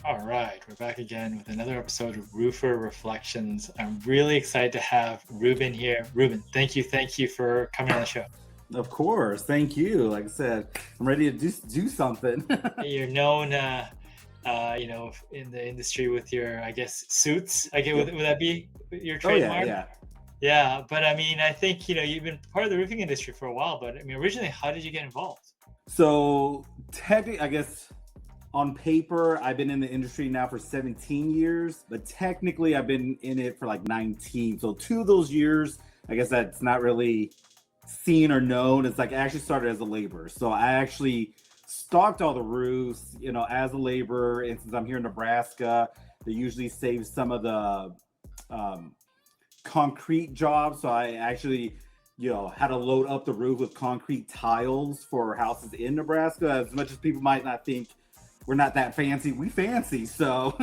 All right, we're back again with another episode of Roofer Reflections. I'm really excited to have Ruben here. Ruben, thank you for coming on the show. Of course, thank you. Like I said, I'm ready to do something. You're known, in the industry with your, I guess, suits. I get, Yep. would that be your Oh yeah, trademark? yeah. Yeah, but I mean, I think you've been part of the roofing industry for a while. But I mean, originally, how did you get involved? So technically, I guess on paper, I've been in the industry now for 17 years, but technically, I've been in it for like 19. So 2 of those years, I guess that's not really seen or known. It's like I actually started as a laborer. So I actually stalked all the roofs, as a laborer. And since I'm here in Nebraska, they usually save some of the um, concrete jobs. So I actually, had to load up the roof with concrete tiles for houses in Nebraska. As much as people might not think we're not that fancy, we fancy. So,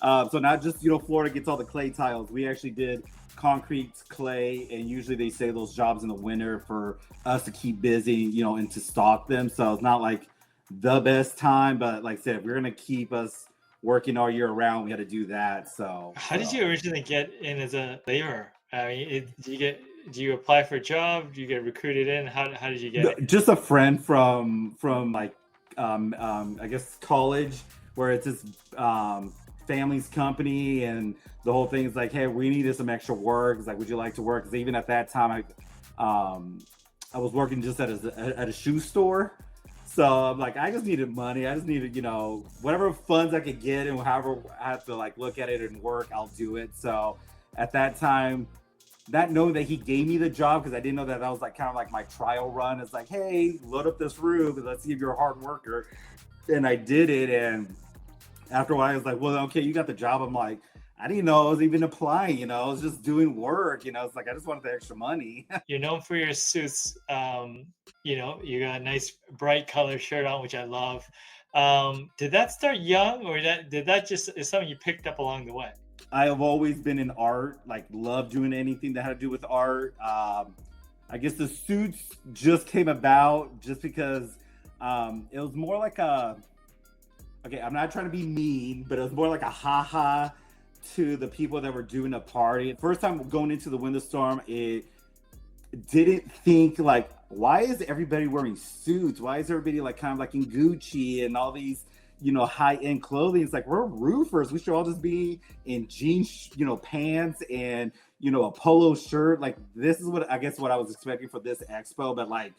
so not just Florida gets all the clay tiles. We actually did concrete, clay, and usually they say those jobs in the winter for us to keep busy, and to stock them. So it's not like the best time, but like I said, if we're gonna keep us working all year round, we had to do that. So, How did you originally get in as a laborer? I mean, do you apply for a job? Do you get recruited in? How did you get no, it? just a friend from like I guess college, where it's this family's company, and the whole thing is like, hey, we needed some extra work. It's like, would you like to work? Because even at that time, I was working just at a shoe store. So I'm like, I just needed money. I just needed, whatever funds I could get, and however I have to like look at it and work, I'll do it. So at that time, not knowing that he gave me the job, because I didn't know that was like kind of like my trial run. It's like, hey, load up this roof and let's see if you're a hard worker. And I did it. And after a while, I was like, well, okay, you got the job. I'm like, I didn't know I was even applying, I was just doing work, it's like, I just wanted the extra money. You're known for your suits. You got a nice bright color shirt on, which I love. Did that start young, or did that just is something you picked up along the way? I have always been in art, like love doing anything that had to do with art. I guess the suits just came about just because it was more like okay, I'm not trying to be mean, but it was more like a haha to the people that were doing a party. First time going into the winter storm, it didn't think like, why is everybody wearing suits? Why is everybody like kind of like in Gucci and all these, high-end clothing? It's like, we're roofers. We should all just be in jeans, pants and, a polo shirt. Like, this is what I guess what I was expecting for this expo. But like,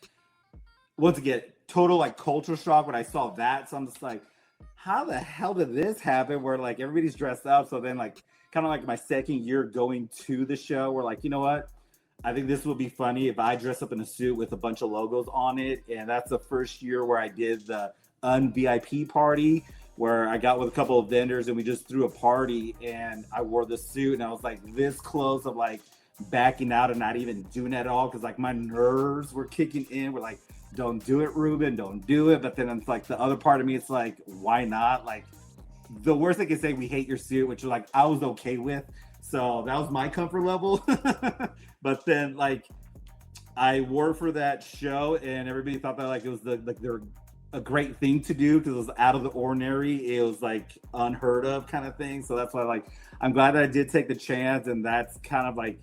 once again, total like culture shock when I saw that. So I'm just like, how the hell did this happen? Where like everybody's dressed up. So then like kind of like my second year going to the show, we're like, you know what? I think this will be funny if I dress up in a suit with a bunch of logos on it. And that's the first year where I did the un-VIP party, where I got with a couple of vendors and we just threw a party, and I wore the suit, and I was like this close of like backing out and not even doing it at all, because like my nerves were kicking in. We're like, don't do it, Ruben, don't do it. But then it's like the other part of me, it's like, why not? Like, the worst they can say, we hate your suit, which like I was okay with. So that was my comfort level. But then like I wore for that show, and everybody thought that like it was they're a great thing to do, because it was out of the ordinary. It was like unheard of kind of thing. So that's why like I'm glad that I did take the chance, and that's kind of like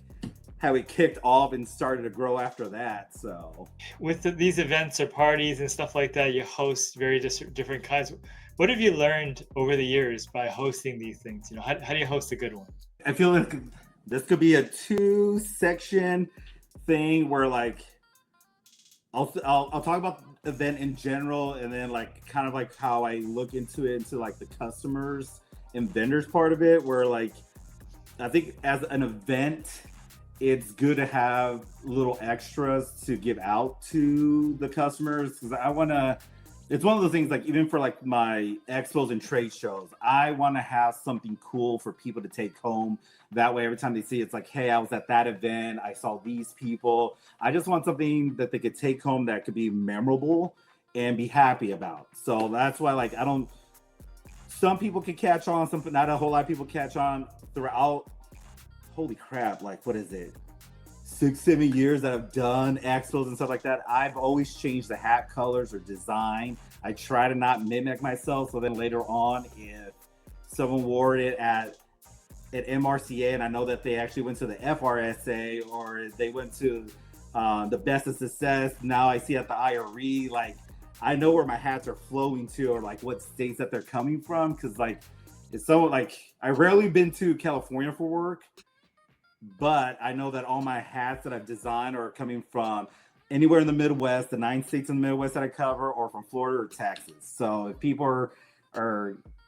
how it kicked off and started to grow after that. So With these events or parties and stuff like that, you host very different kinds. What have you learned over the years by hosting these things? How do you host a good one? I feel like this could be a 2-section thing, where like I'll talk about the event in general, and then like kind of like how I look into like the customers and vendors part of it, where like I think as an event, it's good to have little extras to give out to the customers, because I want to, it's one of those things, like even for like my expos and trade shows, I want to have something cool for people to take home. That way, every time they see it, it's like, hey, I was at that event, I saw these people. I just want something that they could take home that could be memorable and be happy about. So that's why, like, I don't, some people can catch on, some, not a whole lot of people catch on throughout. Holy crap, like, what is it? 6-7 years that I've done expos and stuff like that, I've always changed the hat colors or design. I try to not mimic myself. So then later on, if someone wore it at MRCA, and I know that they actually went to the FRSA or they went to the Best of Success, now I see at the IRE, like I know where my hats are flowing to, or like what states that they're coming from, because like it's so like I rarely been to California for work, but I know that all my hats that I've designed are coming from anywhere in the Midwest, the 9 states in the Midwest that I cover, or from Florida or Texas. So if people are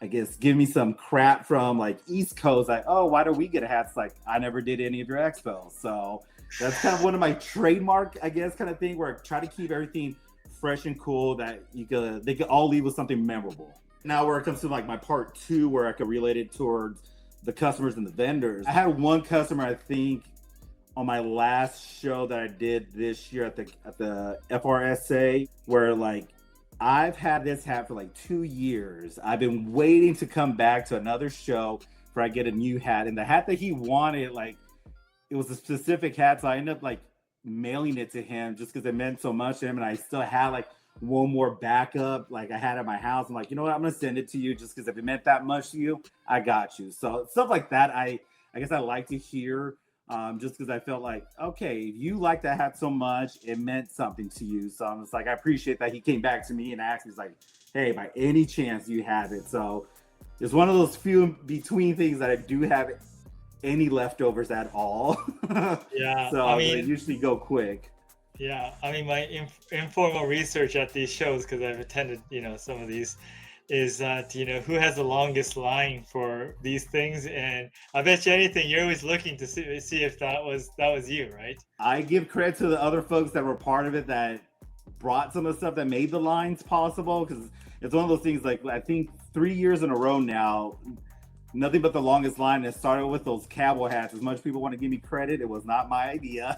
I guess give me some crap from like East Coast, like, oh, why do we get hats? Like I never did any of your expos. So that's kind of one of my trademark, I guess, kind of thing, where I try to keep everything fresh and cool that they could all leave with something memorable. Now where it comes to like my part 2, where I could relate it towards the customers and the vendors. I had one customer, I think, on my last show that I did this year at the FRSA, where like I've had this hat for like 2 years. I've been waiting to come back to another show where I get a new hat. And the hat that he wanted, like, it was a specific hat. So I ended up like mailing it to him just because it meant so much to him. And I still had like one more backup, like I had at my house. I'm like, you know what? I'm going to send it to you just because if it meant that much to you, I got you. So stuff like that, I guess I like to hear. Just because I felt like, okay, you like that hat so much, it meant something to you. So I'm just like, I appreciate that he came back to me and asked me, he's like, hey, by any chance you have it? So it's one of those few between things that I do have any leftovers at all. Yeah, So I mean, they usually go quick. yeah, I mean, my informal research at these shows, because I've attended, some of these, is that who has the longest line for these things, and I bet you anything you're always looking to see if that was you, right? I give credit to the other folks that were part of it that brought some of the stuff that made the lines possible, because it's one of those things, like I think 3 years in a row now, nothing but the longest line. That started with those cowboy hats. As much as people want to give me credit, it was not my idea.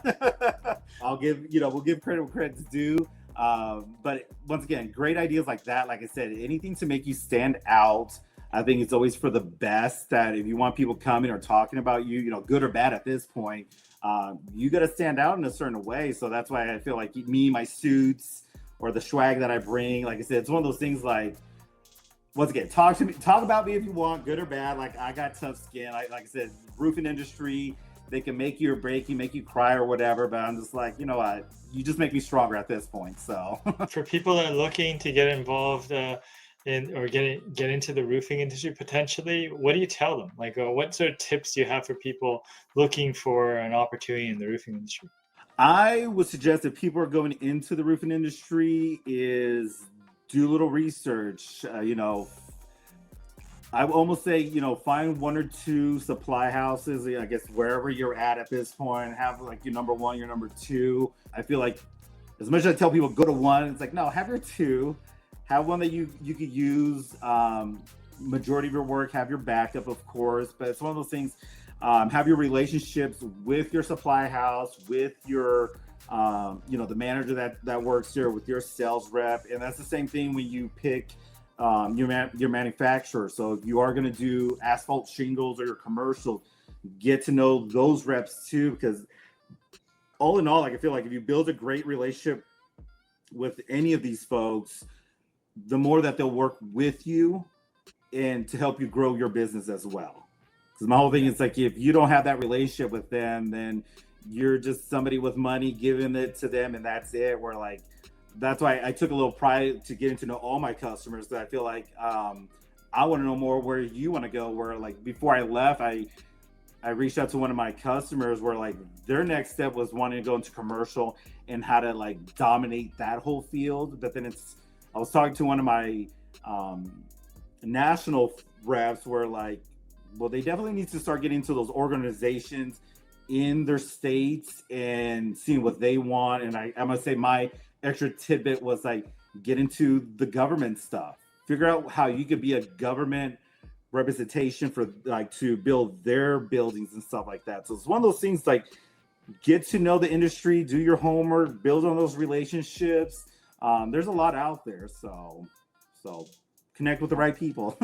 We'll give credit where credit's due. But once again, great ideas like that. Like I said, anything to make you stand out. I think it's always for the best, that if you want people coming or talking about you, good or bad at this point, you got to stand out in a certain way. So that's why I feel like me, my suits, or the swag that I bring, like I said, it's one of those things like, once again, talk about me if you want, good or bad. Like I got tough skin. Like I said, roofing industry, they can make you or break you, make you cry or whatever. But I'm just like, you know what? You just make me stronger at this point. So For people that are looking to get involved in or get into the roofing industry potentially, what do you tell them? Like, what sort of tips do you have for people looking for an opportunity in the roofing industry? I would suggest if people are going into the roofing industry is do a little research. I would almost say, find 1 or 2 supply houses, I guess, wherever you're at this point. Have like your number 1, your number 2. I feel like as much as I tell people go to 1, it's like, no, have your 2. Have one that you could use majority of your work. Have your backup, of course. But it's one of those things, have your relationships with your supply house, with your the manager that works here, with your sales rep. And that's the same thing when you pick your manufacturer. So if you are going to do asphalt shingles or your commercial, get to know those reps too, because all in all, like I feel like if you build a great relationship with any of these folks, the more that they'll work with you and to help you grow your business as well. Because my whole thing is like, if you don't have that relationship with them, then you're just somebody with money giving it to them and that's it. Where like, that's why I took a little pride to getting to know all my customers. That I feel like I want to know more where you want to go. Where like before I left, I reached out to one of my customers where like their next step was wanting to go into commercial and how to like dominate that whole field. But then I was talking to one of my national reps where like, well, they definitely need to start getting to those organizations in their states and seeing what they want. And I'm gonna say my extra tidbit was like, get into the government stuff, figure out how you could be a government representation for like to build their buildings and stuff like that. So it's one of those things like, get to know the industry, do your homework, build on those relationships. There's a lot out there, so connect with the right people.